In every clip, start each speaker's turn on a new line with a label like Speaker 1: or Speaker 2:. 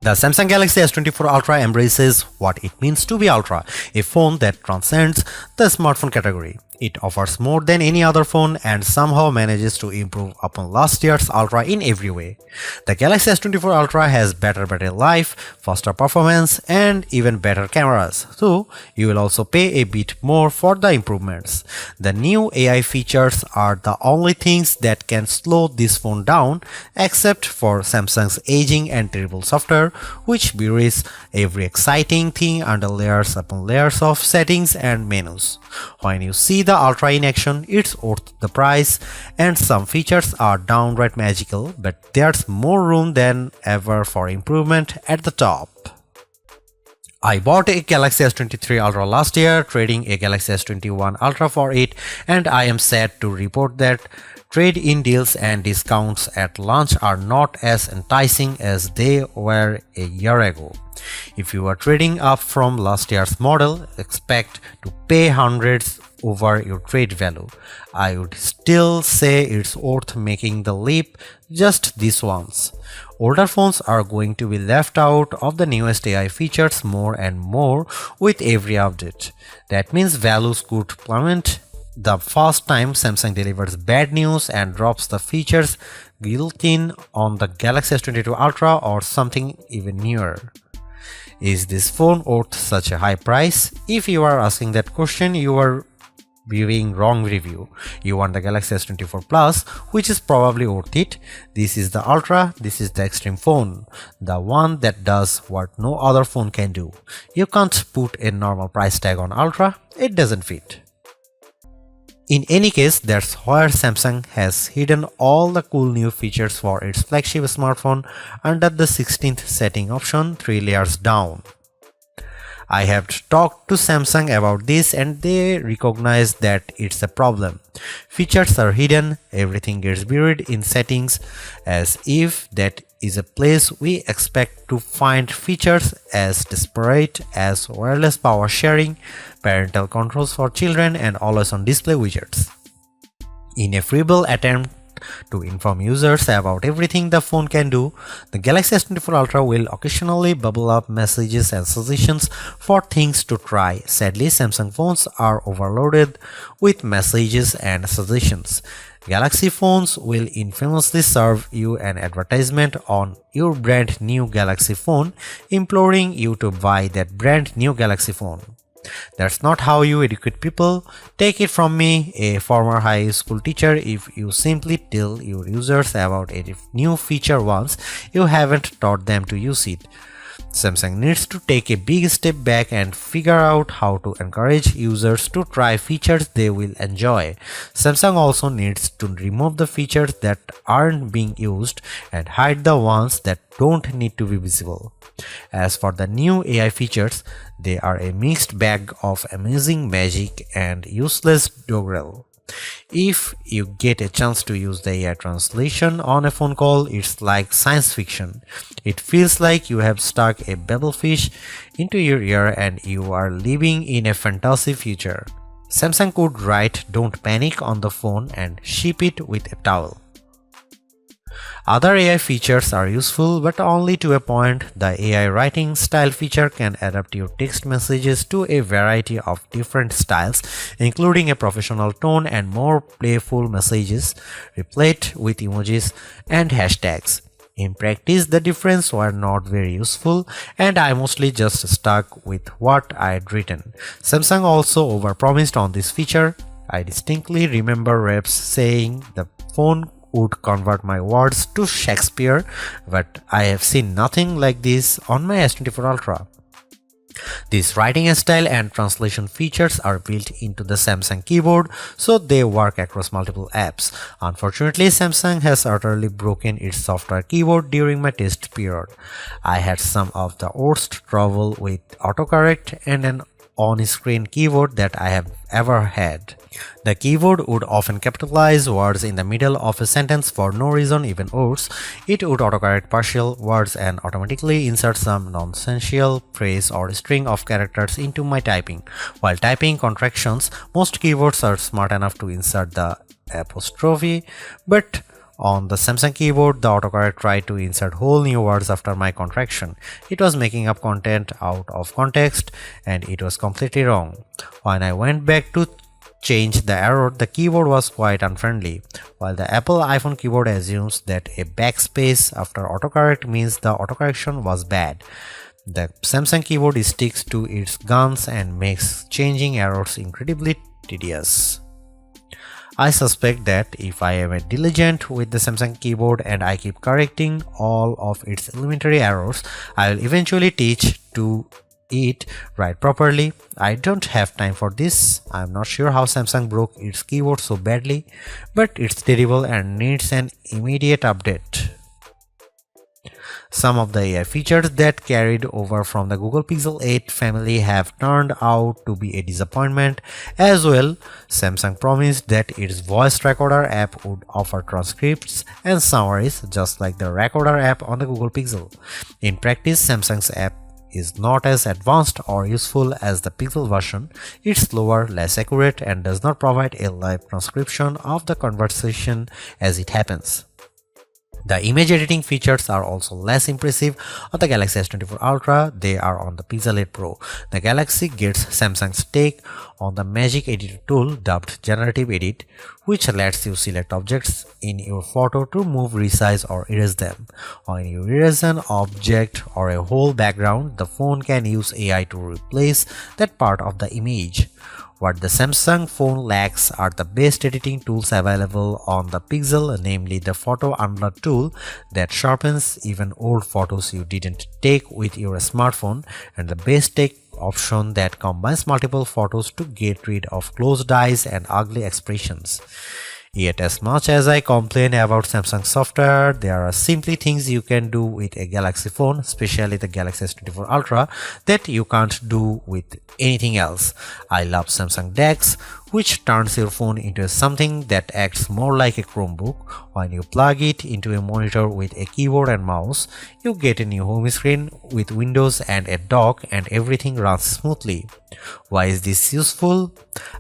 Speaker 1: The Samsung Galaxy S24 Ultra embraces what it means to be Ultra, a phone that transcends the smartphone category. It offers more than any other phone and somehow manages to improve upon last year's Ultra in every way. The Galaxy S24 Ultra has better battery life, faster performance, and even better cameras, so you will also pay a bit more for the improvements. The new AI features are the only things that can slow this phone down, except for Samsung's aging and terrible software, which buries every exciting thing under layers upon layers of settings and menus. When you see the Ultra in action, it's worth the price, and some features are downright magical, but there's more room than ever for improvement at the top. I bought a Galaxy S23 Ultra last year, trading a Galaxy S21 Ultra for it, and I am sad to report that trade-in deals and discounts at launch are not as enticing as they were a year ago. If you are trading up from last year's model, expect to pay hundreds over your trade value. I would still say it's worth making the leap just this once. Older phones are going to be left out of the newest AI features more and more with every update. That means values could plummet the first time Samsung delivers bad news and drops the features built in on the Galaxy S22 Ultra or something even newer. Is this phone worth such a high price? If you are asking that question, you are viewing wrong review. You want the Galaxy S24 Plus, which is probably worth it. This is the Ultra, this is the extreme phone, the one that does what no other phone can do. You can't put a normal price tag on Ultra, it doesn't fit. In any case, that's where Samsung has hidden all the cool new features for its flagship smartphone under the 16th setting option 3 layers down. I have talked to Samsung about this and they recognize that it's a problem. Features are hidden, everything gets buried in settings, as if that is a place we expect to find features as disparate as wireless power sharing, parental controls for children, and always-on display widgets. In a feeble attempt to inform users about everything the phone can do, the Galaxy S24 Ultra will occasionally bubble up messages and suggestions for things to try. Sadly, Samsung phones are overloaded with messages and suggestions. Galaxy phones will infamously serve you an advertisement on your brand new Galaxy phone, imploring you to buy that brand new Galaxy phone. That's not how you educate people. Take it from me, a former high school teacher, if you simply tell your users about a new feature once, you haven't taught them to use it. Samsung needs to take a big step back and figure out how to encourage users to try features they will enjoy. Samsung also needs to remove the features that aren't being used and hide the ones that don't need to be visible. As for the new AI features, they are a mixed bag of amazing magic and useless doggerel. If you get a chance to use the AI translation on a phone call, it's like science fiction. It feels like you have stuck a babblefish into your ear and you are living in a fantasy future. Samsung could write "Don't panic" on the phone and ship it with a towel. Other AI features are useful, but only to a point. The AI writing style feature can adapt your text messages to a variety of different styles, including a professional tone and more playful messages, replete with emojis and hashtags. In practice, the difference were not very useful, and I mostly just stuck with what I had written. Samsung also overpromised on this feature. I distinctly remember reps saying the phone would convert my words to Shakespeare, but I have seen nothing like this on my S24 Ultra. These writing style and translation features are built into the Samsung keyboard, so they work across multiple apps. Unfortunately, Samsung has utterly broken its software keyboard during my test period. I had some of the worst trouble with autocorrect and an on-screen keyboard that I have ever had. The keyboard would often capitalize words in the middle of a sentence for no reason. Even worse, it would autocorrect partial words and automatically insert some nonsensical phrase or string of characters into my typing. While typing contractions, most keyboards are smart enough to insert the apostrophe, but On the Samsung keyboard, the autocorrect tried to insert whole new words after my contraction. It was making up content out of context and it was completely wrong. When I went back to change the error, the keyboard was quite unfriendly. While the Apple iPhone keyboard assumes that a backspace after autocorrect means the autocorrection was bad, the Samsung keyboard sticks to its guns and makes changing errors incredibly tedious. I suspect that if I am diligent with the Samsung keyboard and I keep correcting all of its elementary errors, I will eventually teach to it right properly. I don't have time for this. I'm not sure how Samsung broke its keyboard so badly, but it's terrible and needs an immediate update. Some of the AI features that carried over from the Google Pixel 8 family have turned out to be a disappointment as well. Samsung promised that its voice recorder app would offer transcripts and summaries just like the recorder app on the Google Pixel. In practice, Samsung's app is not as advanced or useful as the Pixel version. It's slower, less accurate, and does not provide a live transcription of the conversation as it happens. The image editing features are also less impressive on the Galaxy S24 Ultra. They are on the Pixel 8 Pro. The Galaxy gets Samsung's take on the Magic Editor tool dubbed Generative Edit, which lets you select objects in your photo to move, resize, or erase them. When you erase an object or a whole background, the phone can use AI to replace that part of the image. What the Samsung phone lacks are the best editing tools available on the Pixel, namely the Photo Unblur tool that sharpens even old photos you didn't take with your smartphone, and the best take option that combines multiple photos to get rid of closed eyes and ugly expressions. Yet as much as I complain about Samsung software, there are simply things you can do with a Galaxy phone, especially the Galaxy S24 Ultra, that you can't do with anything else. I love Samsung DeX, which turns your phone into something that acts more like a Chromebook. When you plug it into a monitor with a keyboard and mouse, you get a new home screen with windows and a dock, and everything runs smoothly. Why is this useful?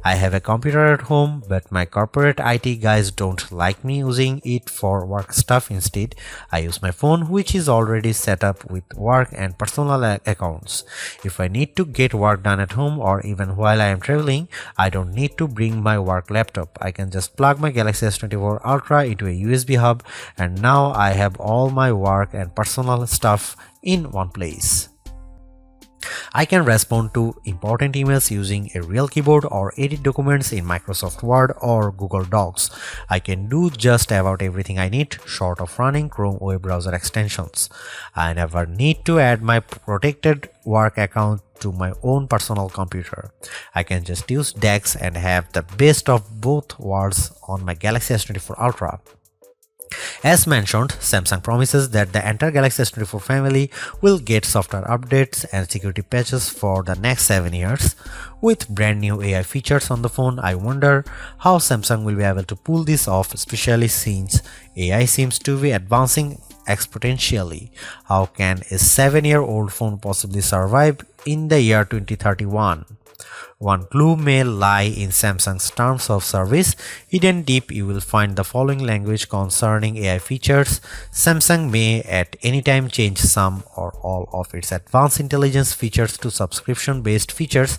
Speaker 1: I have a computer at home, but my corporate IT guys don't like me using it for work stuff. Instead, I use my phone, which is already set up with work and personal accounts. If I need to get work done at home or even while I am traveling, I don't need to bring my work laptop. I can just plug my Galaxy S24 Ultra into a USB hub, and now I have all my work and personal stuff in one place. I can respond to important emails using a real keyboard or edit documents in Microsoft Word or Google Docs. I can do just about everything I need short of running Chrome web browser extensions. I never need to add my protected work account to my own personal computer. I can just use DeX and have the best of both worlds on my Galaxy S24 Ultra. As mentioned, Samsung promises that the entire Galaxy S24 family will get software updates and security patches for the next 7 years. With brand new AI features on the phone, I wonder how Samsung will be able to pull this off, especially since AI seems to be advancing exponentially. How can a 7-year-old phone possibly survive in the year 2031? One clue may lie in Samsung's terms of service. Hidden deep, you will find the following language concerning AI features. Samsung may at any time change some or all of its advanced intelligence features to subscription-based features,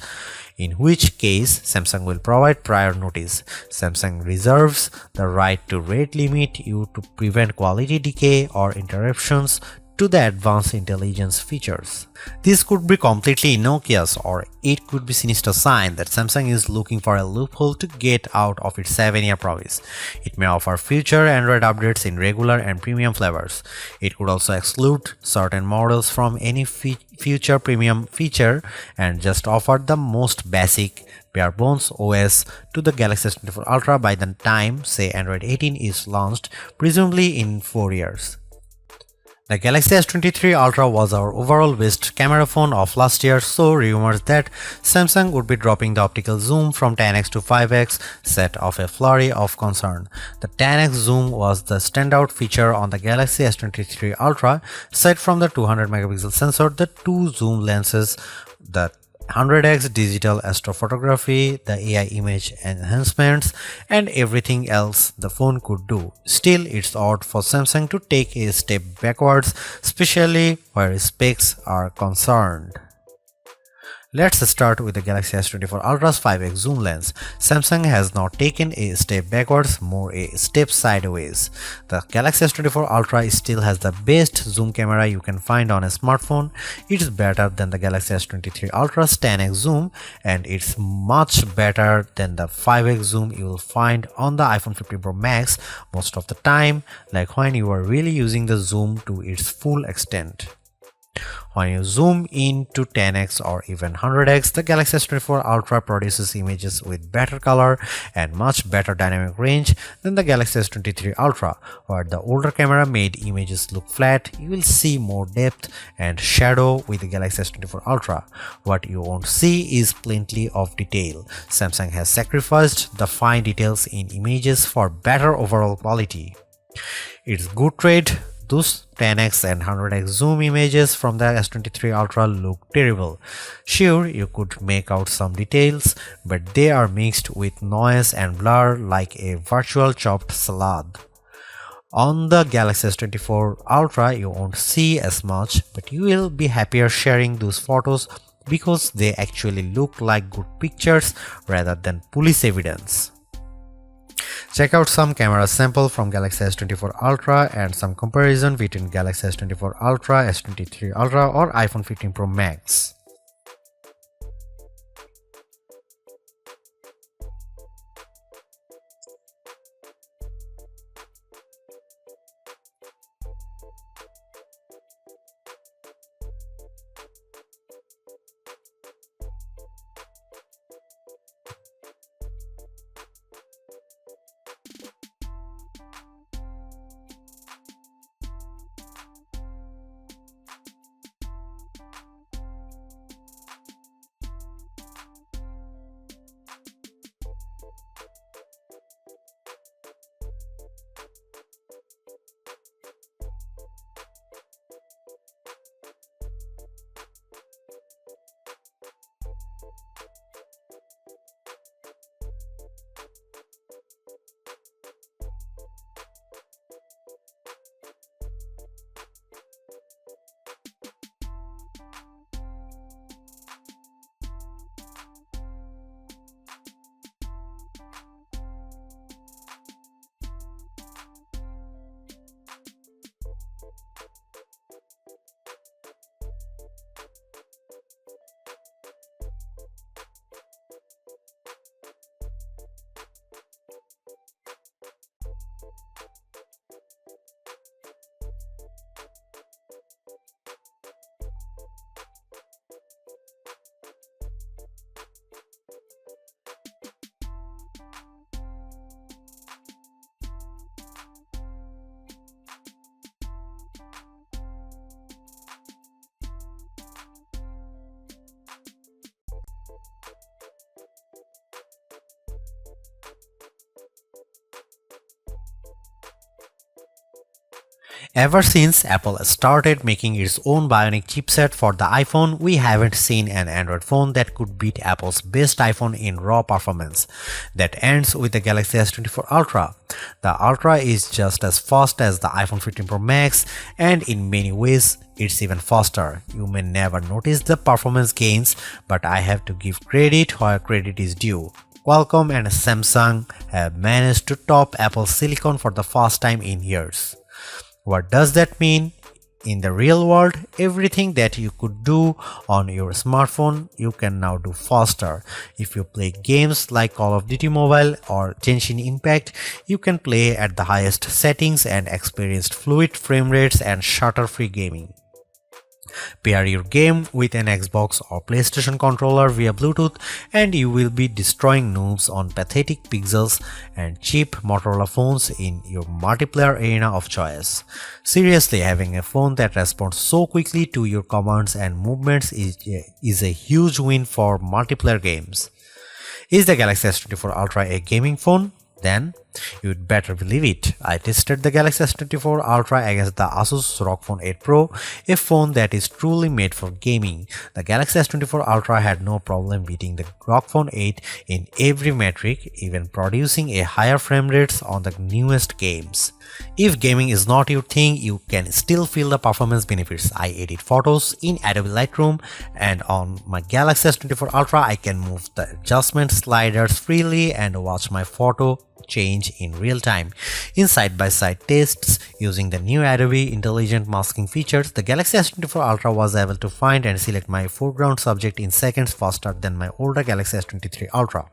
Speaker 1: in which case Samsung will provide prior notice. Samsung reserves the right to rate limit you to prevent quality decay or interruptions to the advanced intelligence features. This could be completely innocuous, or it could be a sinister sign that Samsung is looking for a loophole to get out of its 7-year promise. It may offer future Android updates in regular and premium flavors. It could also exclude certain models from any future premium feature and just offer the most basic bare bones OS to the Galaxy S24 Ultra by the time, say, Android 18 is launched, presumably in 4 years. The Galaxy S23 Ultra was our overall best camera phone of last year, so rumors that Samsung would be dropping the optical zoom from 10x to 5x set off a flurry of concern. The 10x zoom was the standout feature on the Galaxy S23 Ultra. Aside from the 200 megapixel sensor, the two zoom lenses that 100x digital astrophotography, the AI image enhancements, and everything else the phone could do. Still, it's odd for Samsung to take a step backwards, especially where specs are concerned. Let's start with the Galaxy S24 Ultra's 5x zoom lens. Samsung has not taken a step backwards, more a step sideways. The Galaxy S24 Ultra still has the best zoom camera you can find on a smartphone. It's better than the Galaxy S23 Ultra's 10x zoom, and it's much better than the 5x zoom you will find on the iPhone 15 Pro Max most of the time, like when you are really using the zoom to its full extent. When you zoom in to 10x or even 100x, the Galaxy S24 Ultra produces images with better color and much better dynamic range than the Galaxy S23 Ultra. Where the older camera made images look flat, you will see more depth and shadow with the Galaxy S24 Ultra. What you won't see is plenty of detail. Samsung has sacrificed the fine details in images for better overall quality. It's good trade. Those 10x and 100x zoom images from the S23 Ultra look terrible. Sure, you could make out some details, but they are mixed with noise and blur like a virtual chopped salad. On the Galaxy S24 Ultra, you won't see as much, but you will be happier sharing those photos because they actually look like good pictures rather than police evidence. Check out some camera sample from Galaxy S24 Ultra and some comparison between Galaxy S24 Ultra, S23 Ultra or iPhone 15 Pro Max. Ever since Apple started making its own Bionic chipset for the iPhone, we haven't seen an Android phone that could beat Apple's best iPhone in raw performance. That ends with the Galaxy S24 Ultra. The Ultra is just as fast as the iPhone 15 Pro Max, and in many ways, it's even faster. You may never notice the performance gains, but I have to give credit where credit is due. Qualcomm and Samsung have managed to top Apple's silicon for the first time in years. What does that mean? In the real world, everything that you could do on your smartphone, you can now do faster. If you play games like Call of Duty Mobile or Genshin Impact, you can play at the highest settings and experience fluid frame rates and stutter-free gaming. Pair your game with an Xbox or PlayStation controller via Bluetooth and you will be destroying noobs on pathetic pixels and cheap Motorola phones in your multiplayer arena of choice. Seriously, having a phone that responds so quickly to your commands and movements is a huge win for multiplayer games. Is the Galaxy S24 Ultra a gaming phone? then you'd better believe it. I tested the Galaxy S24 Ultra against the Asus ROG Phone 8 Pro, a phone that is truly made for gaming. The Galaxy S24 Ultra had no problem beating the ROG Phone 8 in every metric, even producing a higher frame rates on the newest games. If gaming is not your thing, you can still feel the performance benefits. I edit photos in Adobe Lightroom, and on my Galaxy S24 Ultra I can move the adjustment sliders freely and watch my photo change in real time. In side-by-side tests using the new Adobe intelligent masking features, the Galaxy S24 Ultra was able to find and select my foreground subject in seconds faster than my older Galaxy S23 Ultra.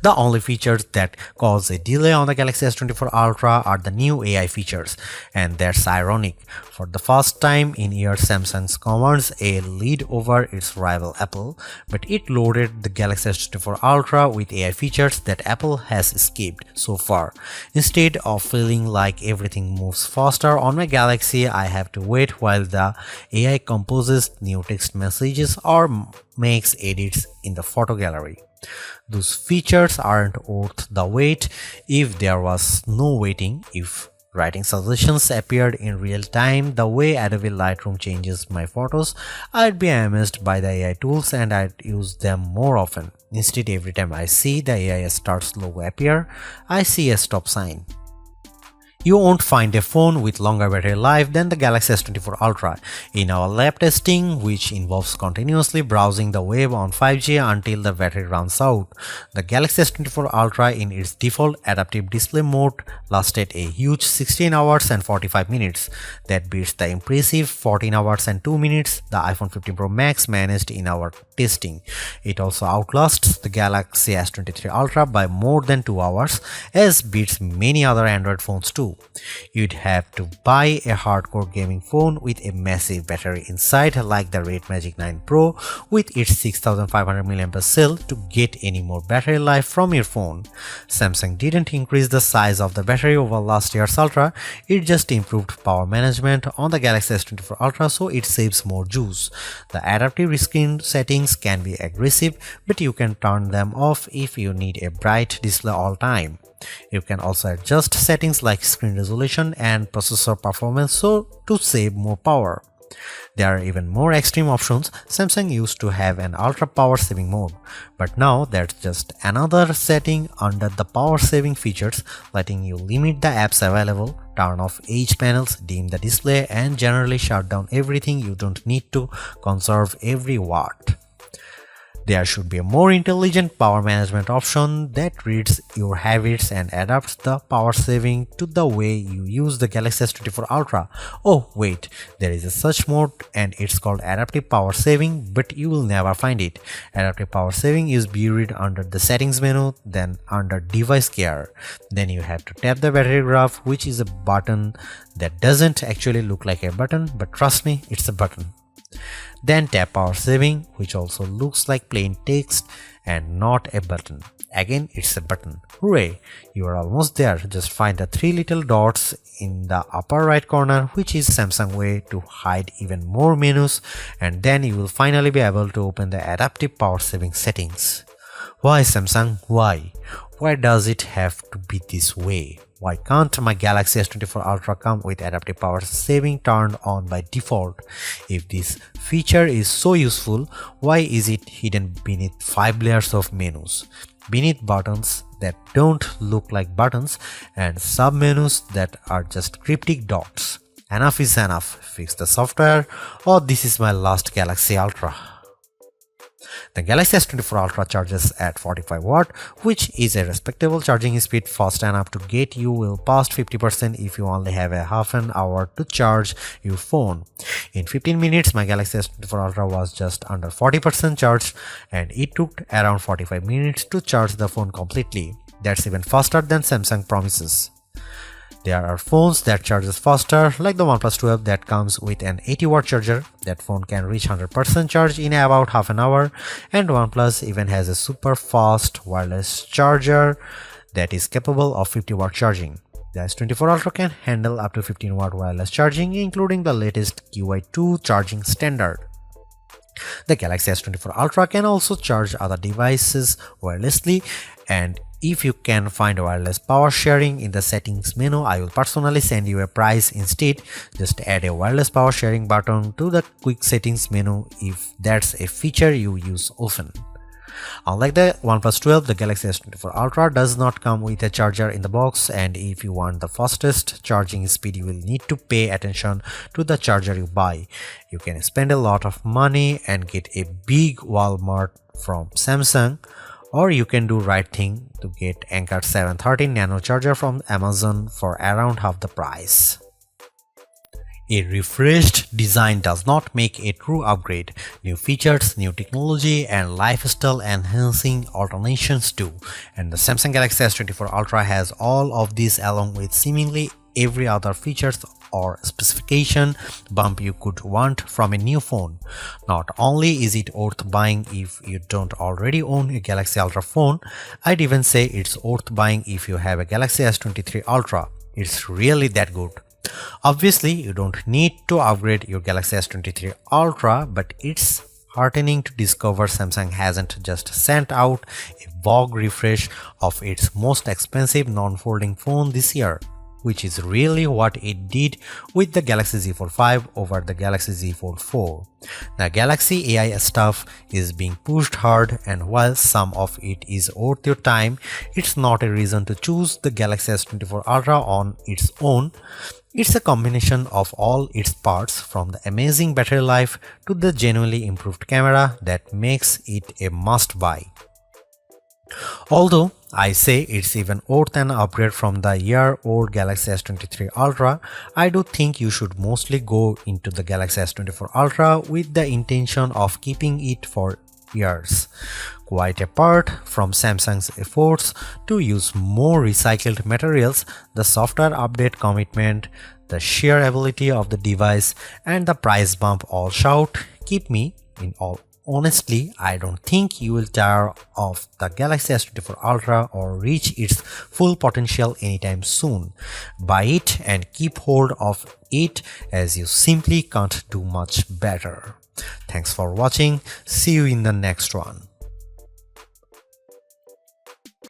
Speaker 1: The only features that cause a delay on the Galaxy S24 Ultra are the new AI features, and that's ironic. For the first time in years, Samsung commands a lead over its rival Apple, but it loaded the Galaxy S24 Ultra with AI features that Apple has skipped so far. Instead of feeling like everything moves faster on my Galaxy, I have to wait while the AI composes new text messages or makes edits in the photo gallery. Those features aren't worth the wait if there was no waiting. If writing suggestions appeared in real time the way Adobe Lightroom changes my photos, I'd be amazed by the AI tools and I'd use them more often. Instead, every time I see the AI starts logo appear, I see a stop sign. You won't find a phone with longer battery life than the Galaxy S24 Ultra. In our lab testing, which involves continuously browsing the web on 5G until the battery runs out, the Galaxy S24 Ultra in its default adaptive display mode lasted a huge 16 hours and 45 minutes. That beats the impressive 14 hours and 2 minutes the iPhone 15 Pro Max managed in our testing. It also outlasts the Galaxy S23 Ultra by more than 2 hours, as beats many other Android phones too. You'd have to buy a hardcore gaming phone with a massive battery inside like the Red Magic 9 Pro with its 6500 mAh cell to get any more battery life from your phone. Samsung didn't increase the size of the battery over last year's Ultra, it just improved power management on the Galaxy S24 Ultra so it saves more juice. The adaptive screen settings can be aggressive, but you can turn them off if you need a bright display all time. You can also adjust settings like screen resolution and processor performance to save more power. There are even more extreme options. Samsung used to have an ultra power saving mode, but now that's just another setting under the power saving features, letting you limit the apps available, turn off edge panels, dim the display, and generally shut down everything you don't need to conserve every watt. There should be a more intelligent power management option that reads your habits and adapts the power saving to the way you use the Galaxy S24 Ultra. Oh wait, there is a such mode and it's called adaptive power saving, but you will never find it. Adaptive power saving is buried under the settings menu, then under device care. Then you have to tap the battery graph, which is a button that doesn't actually look like a button, but trust me, it's a button. Then tap power saving, which also looks like plain text and not a button. Again, it's a button. Hooray! You are almost there. Just find the three little dots in the upper right corner, which is Samsung way to hide even more menus, and then you will finally be able to open the adaptive power saving settings. Why Samsung? Why? Why does it have to be this way? Why can't my Galaxy S24 Ultra come with adaptive power saving turned on by default? If this feature is so useful, why is it hidden beneath 5 layers of menus? Beneath buttons that don't look like buttons and sub-menus that are just cryptic dots. Enough is enough. Fix the software, or this is my last Galaxy Ultra. The Galaxy S24 Ultra charges at 45 watt, which is a respectable charging speed, fast enough to get you well past 50% if you only have a half an hour to charge your phone. In 15 minutes, my Galaxy S24 Ultra was just under 40% charged, and it took around 45 minutes to charge the phone completely. That's even faster than Samsung promises. There are phones that charges faster, like the OnePlus 12 that comes with an 80 watt charger. That phone can reach 100% charge in about half an hour, and OnePlus even has a super fast wireless charger that is capable of 50 watt charging. The S24 Ultra can handle up to 15 watt wireless charging, including the latest QI2 charging standard. The Galaxy S24 Ultra can also charge other devices wirelessly, and if you can find wireless power sharing in the settings menu, I will personally send you a price instead. Just add a wireless power sharing button to the quick settings menu if that's a feature you use often. Unlike the OnePlus 12, the Galaxy S24 Ultra does not come with a charger in the box, and if you want the fastest charging speed, you will need to pay attention to the charger you buy. You can spend a lot of money and get a big Walmart from Samsung, or you can do right thing to get Anker 713 Nano charger from Amazon for around half the price. A refreshed design does not make a true upgrade. New features, new technology, and lifestyle enhancing alternations do. And the Samsung Galaxy S24 Ultra has all of these along with seemingly every other features or specification bump you could want from a new phone. Not only is it worth buying if you don't already own a Galaxy Ultra phone, I'd even say it's worth buying if you have a Galaxy S23 Ultra. It's really that good. Obviously, you don't need to upgrade your Galaxy S23 Ultra, but it's heartening to discover Samsung hasn't just sent out a vogue refresh of its most expensive non-folding phone this year, which is really what it did with the Galaxy Z Fold 5 over the Galaxy Z Fold 4. The Galaxy AI stuff is being pushed hard, and while some of it is worth your time, it's not a reason to choose the Galaxy S24 Ultra on its own. It's a combination of all its parts, from the amazing battery life to the genuinely improved camera, that makes it a must-buy. Although I say it's even worth an upgrade from the year-old Galaxy S23 Ultra, I do think you should mostly go into the Galaxy S24 Ultra with the intention of keeping it for years. Quite apart from Samsung's efforts to use more recycled materials, the software update commitment, the sheer ability of the device, and the price bump all shout, keep me in all. Honestly, I don't think you will tire of the Galaxy S24 Ultra or reach its full potential anytime soon. Buy it and keep hold of it, as you simply can't do much better. Thanks for watching. See you in the next one.